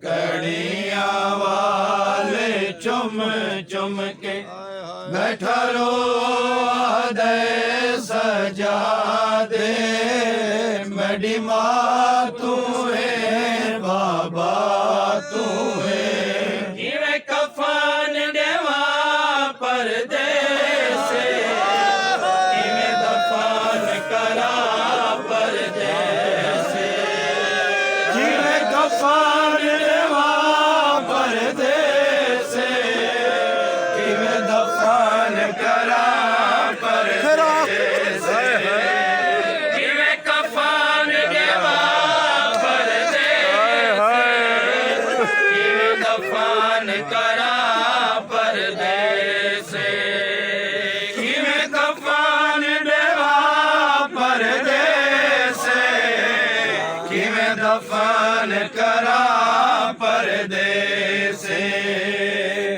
कड़ियाँ वाले चुम चुम के बैठा रो दे सजा दे मेरी माँ तू है बाबा तू है इवे कफन देवा परदेस इवे दफन करा परदेस इवे कफन देवा परदेस इवे दफन करा परदेस इवे कफन देवा दफन करा परदेस किवें दफन देवा परदेस किवें दफन करा परदेस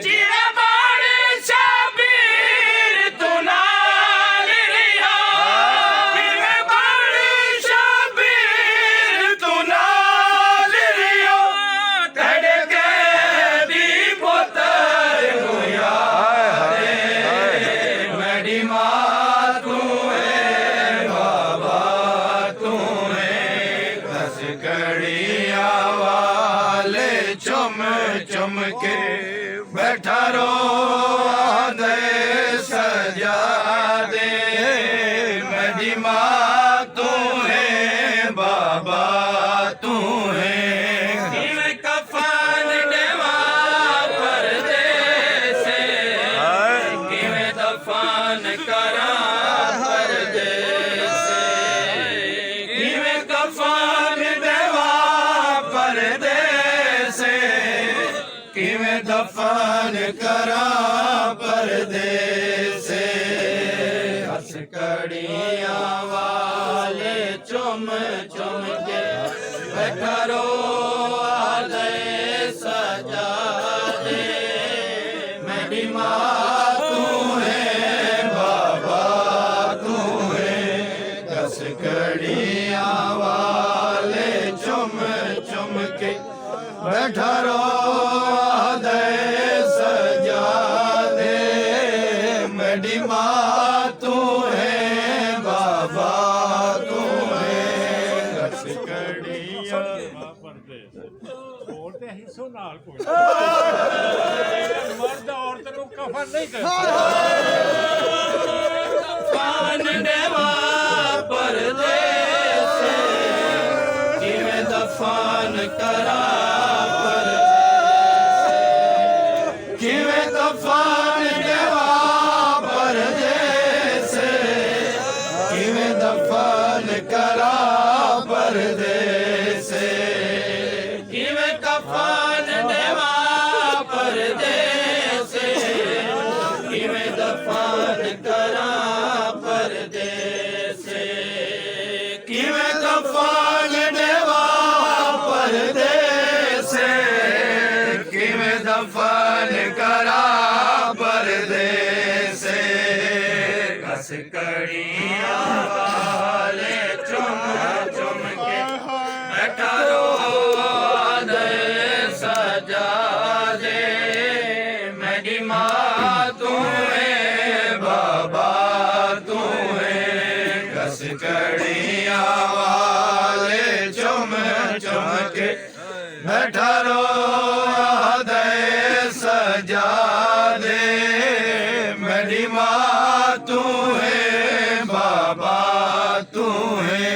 चिरे बाड़े शबीर तू नाल रिया किवें बाड़े शबीर तू नाल रिया तेरे मेरी माँ तू है बाबा तू है दस कड़ियाँ वाले चुम चुम के बैठा रो दे सजा दे मेरी माँ तू है बाबा तू है इवें कफन देवा परदेस इवें दफन करा परदेस इवें कफन देवा परदेस इवें दफन करा परदेस हस कड़ियाँ वाले चुम चुम के बैठा रो दे सजा दे मेरी माँ तू है बाबा तू है दस कड़ियाँ वाले चुम चुम के बैठा रो दे सजा दे मेरी माँ तू है बाबा तू है दस कड़ियाँ ਹੋਰ ਤੇ ਹਿੱਸੋ ਨਾਲ ਕੋਈ ਮਰਦ ਔਰਤ ਨੂੰ ਕਫਨ ਨਹੀਂ ਕਰਦਾ कफन देवा परदेस किवें दफन करा परदेस किवें दफन देवा परदेस किवें दफन करा परदेस किवें कफन देवा परदेस किवें दफन करा परदेस किवें दफन देवा परदेस किवें दफन करा परदेस हस कड़ियाँ वाले चुम चुम के बैठा रो दे सजा दे मेरी माँ तू है बाबा तू है कस कड़ियाँ वाले चुम चुम के बैठा रो दे सजा दे मेरी माँ तू है बाबा तू है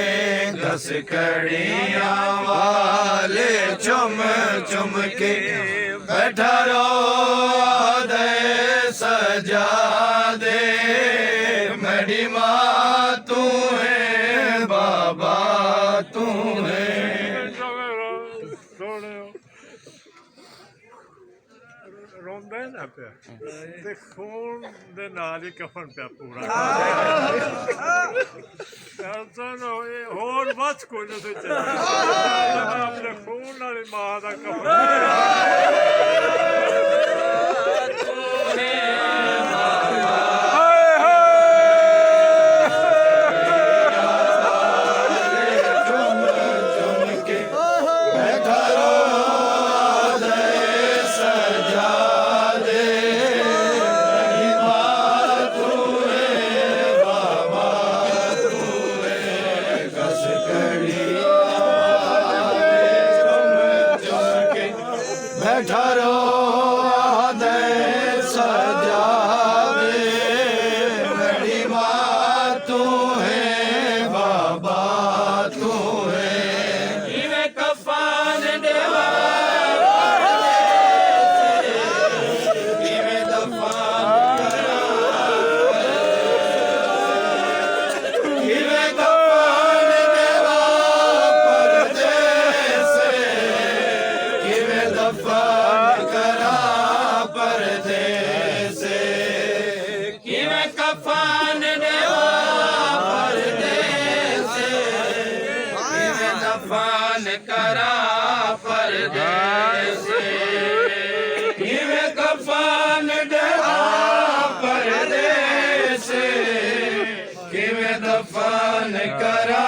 कस कड़ियाँ वाले चुम चुम के बैठा रो दे सजा दे मेरी माँ तू है बाबा तू है ਰੋਂਦਾ ਹੀ ਨਾ ਪਿਆ ਤੇ ਖੂਨ ਦੇ ਨਾਲ ਹੀ ਕਫਨ ਪਿਆ ਪੂਰਾ ਹੋਰ ਬਸ ਕੋਈ ਨਹੀਂ ਚੱਲਿਆ ਆਪਣੇ ਖੂਨ ਨਾਲ ਹੀ ਮਾਂ ਦਾ ਕਫਨ कफन करा परदेसे किवें कफन देवा परदेसे किवें दफन करा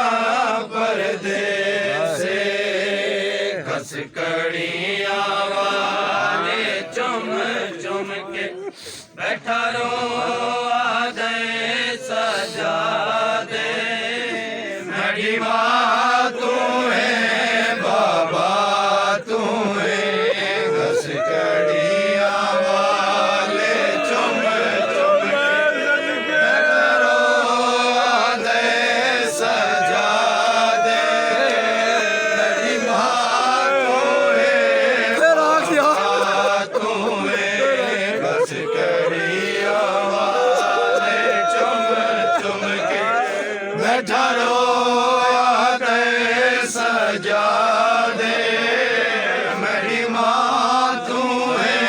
परदेसे घसकड़ियां वाले चुम चुम के बैठा रो दे सजा दे मेरी माँ तू है बाबा तू है घसकड़ियां वाले चुम चुम के बैठा रो दे सजा दे मेरी माँ तू है बाबा तू है घसकड़ियां वाले चुम चुम के बैठा रो दे सजा दे मेरी माँ तू है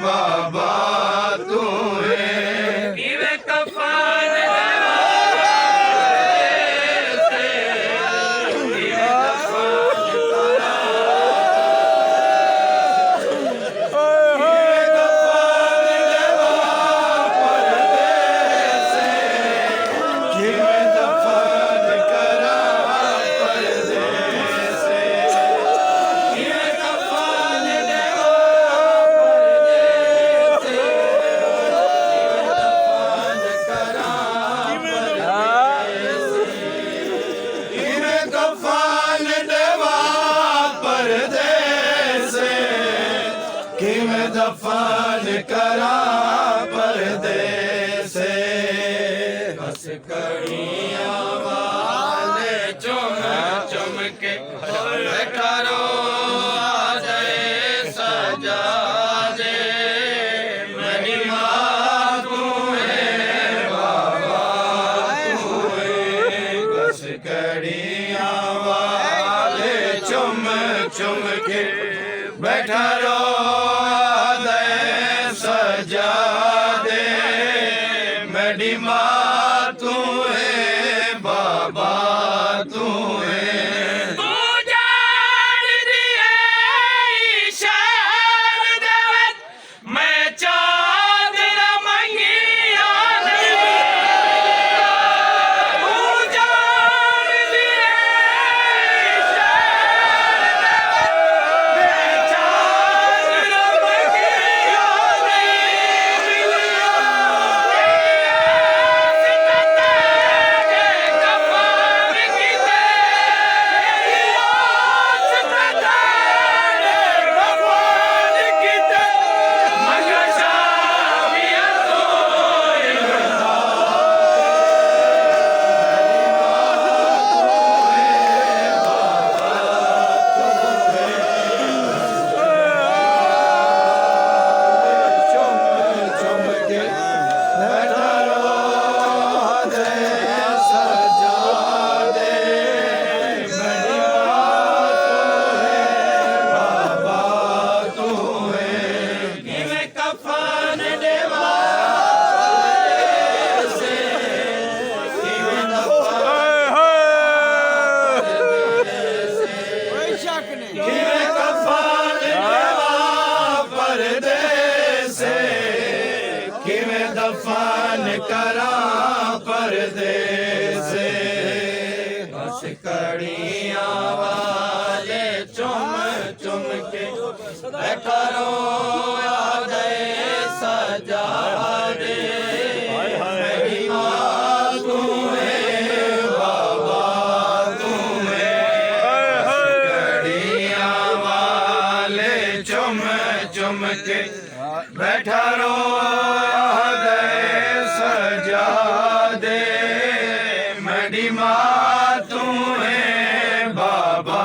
बाबा तू है किवें कफन देवा परदेसे किवें दफन करा किवें कफन देवा परदेसे किवें दफन करा परदेसे किवें कफन देवा परदेसे किवें दफन करा परदेसे किवें दफन करा परदेसे घसकड़ियां वाले चुम चुम के बैठा रो दे सजा दे मेरी माँ तू है बाबा तू है घसकड़ियां वाले चुम चुम के बैठा रो दे सजा दे मेरी माँ तू है बाबा तू है तू जान दिए ईशान देवत मैं चादर मंगिया तू जान दिए ईशान देवत मैं चादर मंगिया दफन करा परदेसे घसकड़ियां वाले चुम चुम के बैठा रो दे सजा दे मेरी माँ तू है बाबा तू है घसकड़ियां वाले चुम चुम के बैठा रो दे सजा दे मेरी माँ तू है बाबा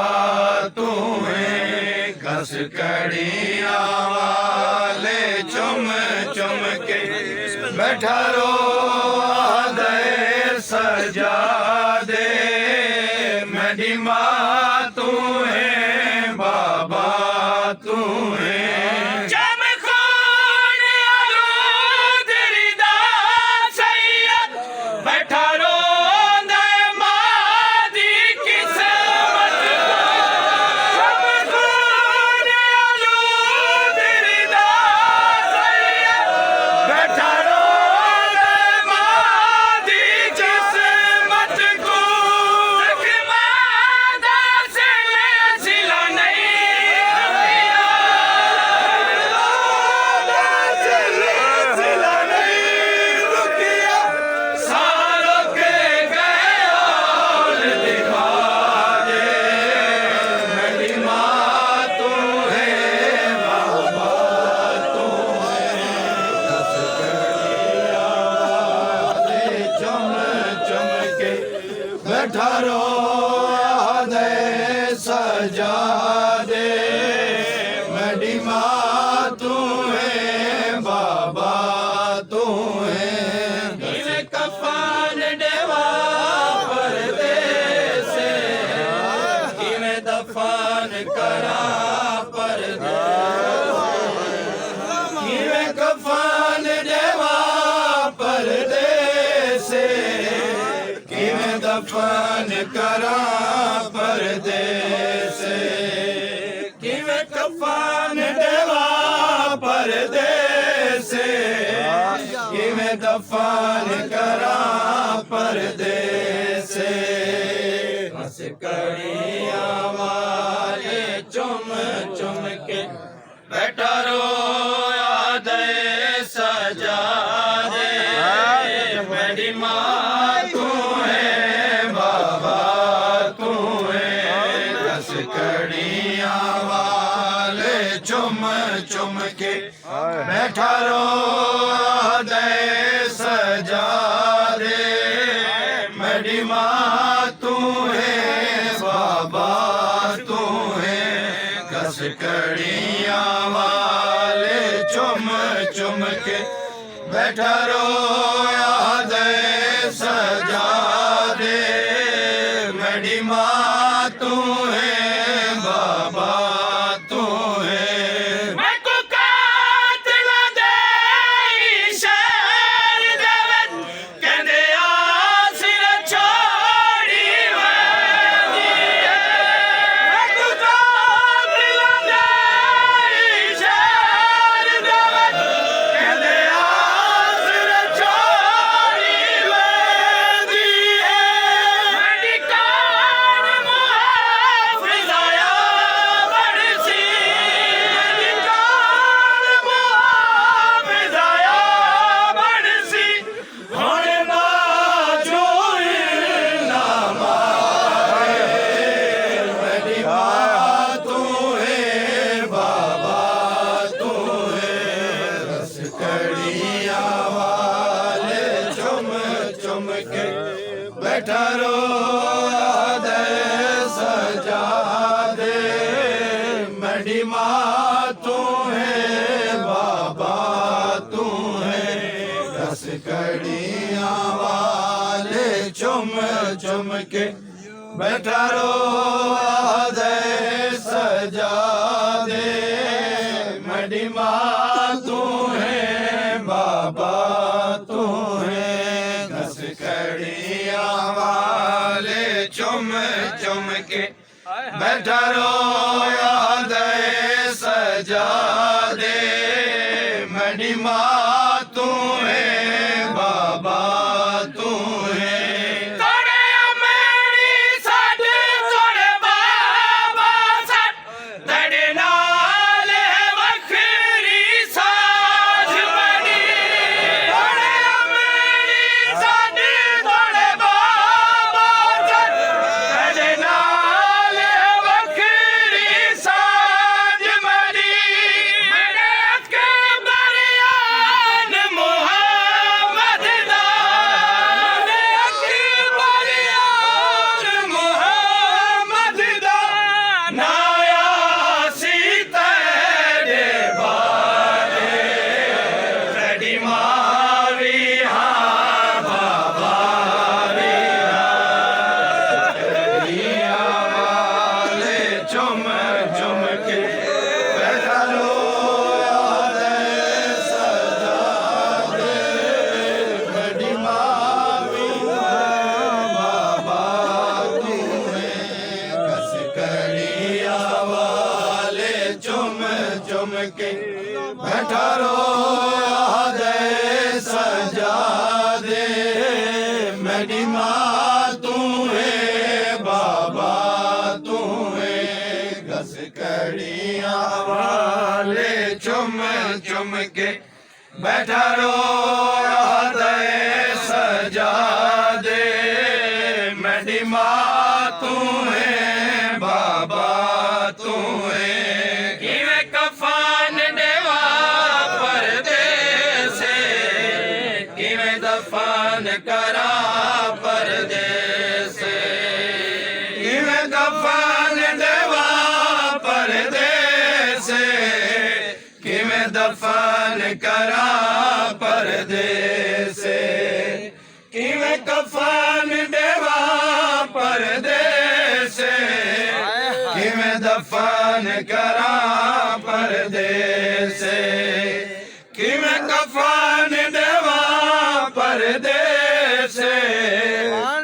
तू है घसकड़ियां वाले चुम चुम के बैठा रो दे सजा दे मेरी माँ तू है बाबा तू है बैठा रो दे माँ दी किस्मत ਆਦੇ ਸਜਾ ਦੇ ਮੇਰੀ ਮਾਂ ਤੂੰ ਹੈ ਬਾਬਾ ਤੂੰ ਹੈ ਕਿਵੇਂ ਕਫਨ ਦੇਵਾ ਪਰਦੇਸੇ ਕਿਵੇਂ ਦਫਨ ਕਰਾਂ ਪਰਦੇਸੇ ਕਿਵੇਂ ਕਫਨ ਦੇਵਾ ਪਰਦੇਸੇ ਕਿਵੇਂ ਦਫਨ ਕਰਾਂ ਪਰਦੇਸੇ ਕਿਵੇਂ ਕਫਨ ਦੇਵਾ ਪਰਦੇਸੇ ਕਿਵੇਂ ਦਫਨ ਕਰਾਂ ਪਰਦੇਸੇ ਹੱਸ ਕੜੀਆਂ ਵਾਲੇ ਚੁੰਮ ਚੁੰਮ ਕੇ ਬੈਠਾ ਰੋਇਆ ਦੇ ਸਜਾ ਦੇ ਮੇਰੀ ਮਾਂ ਤੂੰ ਹੈ ਬਾਬਾ ਤੂੰ ਹੈ ਦਸ ਕੜੀਆਂ ਵਾਲੇ ਚੁੰਮ ਚੁੰਮ ਕੇ ਬੈਠਾ ਰੋਇਆ ਦੇ ਸਜਾ ਦੇ ਮੇਰੀ ਮਾਂ ਤੂੰ ਹੈ ਬਾਬਾ ਤੂੰ ਹੈ ਦਸ ਕੜੀਆਂ ਵਾਲੇ ਚੁੰਮ ਚੁੰਮ ਕੇ ਬੈਠਾ ਰੋਇਆ ਦੇ ਸਜਾ ਦੇ ਮੇਰੀ ਮਾਂ ਤੂੰ ਹੈ ਬਾਬਾ ਤੂੰ ਹੈ ਮੈਂ ਕੋ ਕਾਤਲਾਂ ਦੇ ਸ਼ਹਿਰ ਦੇ ਵਿੱਚ ਕਹਿੰਦੇ ਆ ਸਿਰ ਛੋੜੀ ਵੈਦੀ ਮੈਂ ਕੋ ਕਾਤਲਾਂ ਦੇ ਸ਼ਹਿਰ ਦੇ ਵਿੱਚ ਕਹਿੰਦੇ ਆ ਸਿਰ ਛੋੜੀ ਵੈਦੀ ਮੇਰੀ ਕਾਨ ਮੁਹਾਫਿਜ਼ ਆਇਆ ਬੜਸੀ ਮੇਰੀ ਕਾਨ ਮੁਹਾਫਿਜ਼ ਆਇਆ ਬੜਸੀ ਹੁਣ ਬਾਜੋ ਨਾ ਮਾਰੇ ਮੇਰੀ ਮਾਂ ਤੂੰ ਹੈ ਬਾਬਾ ਤੂੰ ਹੈ ਰਸ ਕੜੀਆਂ ਵਾਲੇ ਚੁੰਮ ਚੁੰਮ ਕੇ ਬੈਠਾ ਰੋਇਆ ਦੇ ਸਜਾ ਦੇ ਮੇਰੀ ਮਾਂ ਤੂੰ ਹੈ ਬਾਬਾ ਤੂੰ ਹੈ ਰਸ ਕੜੀਆਂ ਵਾਲੇ ਚੁੰਮ ਚੁੰਮ ਕੇ ਬੈਠਾ ਰੋਇਆ ਦੇ ਸਜਾ ਦੇ ਮੇਰੀ ਮਾਂ ਤੂੰ ਹੈ ਬਾਬਾ ਤੂੰ ਹੈ ਦਸ ਕੜੀਆਂ ਵਾਲੇ ਚੁੰਮ ਚੁੰਮ ਕੇ ਬੈਠਾ ਰੋਇਆ ਦੇ ਸਜਾ ਦੇ ਮੇਰੀ ਮਾਂ ਤੂੰ ਹੈ ਬਾਬਾ ਤੂੰ ਹੈ ਕੋੜੇ ਮੇਰੀ ਸਾਡੇ ਕੋੜੇ ਬਾਬਾ ਸੱਟ ਤੇਰੇ ਨਾਲ ਵੱਖਰੀ ਸਾਝ ਬਣੀ ਕੋੜੇ ਮੇਰੀ ਸਾਡੇ ਕੋੜੇ ਬਾਬਾ ਸੱਟ ਤੇਰੇ ਨਾਲ ਵੱਖਰੀ ਸਾਝ ਬਣੀ ਮੇਰੇ ਅੱਕੇ ਬਰਿਆਨ ਮੁਹੰਮਦ ਦਾ ਮੇਰੇ ਅੱਕੇ ਬਰਿਆਨ ਮੁਹੰਮਦ ਦਾ ਨਾ ਆਸੀ ਤੇਰੇ ਬਾਰੇ ਤੇਰੀ ਮਾਂ ਵੀ ਹਾਂ ਬਾਬਾ ਵੀ ਹਾਂ ਕੜੀਆਂ ਵਾਲੇ ਚੁੰਮ ਚੁੰਮ ਕੇ ਬੈਠਾ ਰੋਇਆ ਦੇ ਸਜਾ ਦੇ ਮੇਰੀ ਮਾਂ ਵੀ ਹਾਂ ਬਾਬਾ ਤੂੰ ਹੈ ਕਸ ਕੜੀਆਂ ਵਾਲੇ ਚੁੰਮ ਚੁੰਮ ਕੇ ਬੈਠਾ ਰੋਇਆ ਦੇ ਸਜਾ ਦੇ ਮੇਰੀ ਮਾਂ ਤੂੰ ਹੈ ਬਾਬਾ ਤੂੰ ਹੈ ਕਸ ਕੜੀਆਂ ਵਾਲੇ ਚੁੰਮ ਚੁੰਮ ਕੇ ਬੈਠਾ ਰੋਇਆ ਦੇ ਸਜਾ ਦੇ ਮੇਰੀ ਮਾਂ ਤੂੰ ਹੈ ਬਾਬਾ ਤੂੰ ਹੈ ਕਿਵੇਂ ਕਫਨ ਦੇਵਾ ਪਰਦੇਸੇ ਕਿਵੇਂ ਦਫਨ ਕਰਾਂ ਪਰਦੇਸੇ ਕਿਵੇਂ ਦਫਨ ਦੇਵਾ ਪਰਦੇਸੇ ਕਿਵੇਂ ਦਫਨ ਕਰਾਂ ਪਰਦੇਸੇ ਕਿਵੇਂ ਕਫਨ ਦੇਵਾ ਪਰਦੇਸੇ ਕਿਵੇਂ ਦਫਨ ਕਰਾਂ ਪਰਦੇਸੇ ਕਿਵੇਂ ਕਫਨ ਦੇਵਾ ਪਰਦੇਸੇ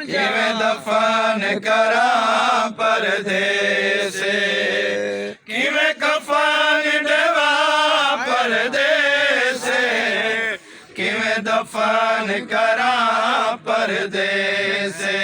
ਕਿਵੇਂ ਦਫਨ ਕਰਾਂ ਪਰਦੇਸੇ ਕਿਵੇਂ ਕਫਨ ਦੇਵਾ ਪਰਦੇਸੇ ਕਿਵੇਂ ਦਫਨ ਕਰਾਂ ਪਰਦੇਸੇ